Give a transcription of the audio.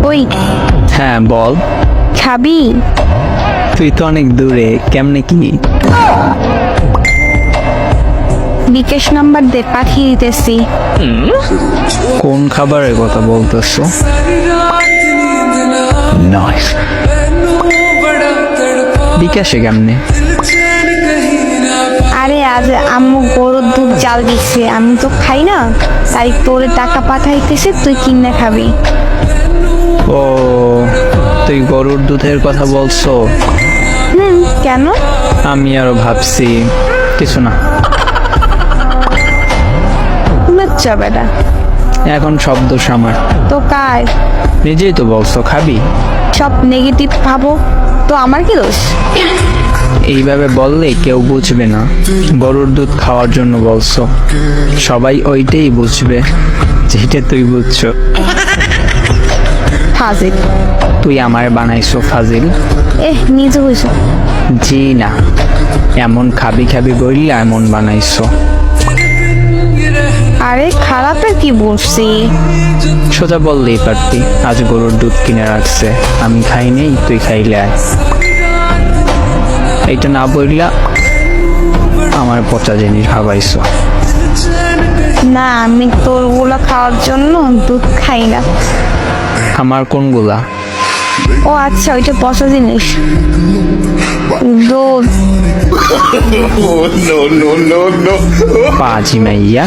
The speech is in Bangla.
ওই হ্যাঁ বল। খাবি? তুই তো অনেক দূরে, কেমনে কি? বিকাশ নাম্বার দে, পাঠিয়ে দিতেছি। কোন খাবারের কথা বলতেছো? নাইস। বিকাশে কেমনে? আরে আজ আম্মু গরুর দুধ জাল দিচ্ছে, আমি তো খাই না, তাই তোরে টাকা পাঠাইতেছে, তুই কিনে খাবি। ও, তুই গরুর দুধের কথা বলছো? কেন? আমি আরো ভাবছি কিছু না। বাচ্চা বেটা। এখন সব দোষ আমার। তো কার? নিজেই তো বলছো খাবি। সব নেগেটিভ ভাবো তো আমার কি দোষ? এইভাবে বললে কেউ বুঝবে না গরুর দুধ খাওয়ার জন্য বলছো। সবাই ওইটাই বুঝবে যেটা তুই বুঝছো। ফাজিল। তুই আমার বানাইছো ফাজিল? নিজে হইছো। জি না, এমন খাবি খাবি বললে এমন বানাইছো। আরে খারাপের কি বলছি? সোজা বললেই পারতি আজ গরুর দুধ কিনে রাখছে, আমি খাই নেই, তুই খাইলে আয়। এইটা না বললা আমার পচা জিনিস ভাবাইছো। না, আমি তোর গুলা খাওয়ার জন্য দুধ খাই না। আমার কোনগুলা? ও আচ্ছা, ওইটা পচা জিনিস। দুধ। Oh, no, no, no, no. পাজি মাইয়া।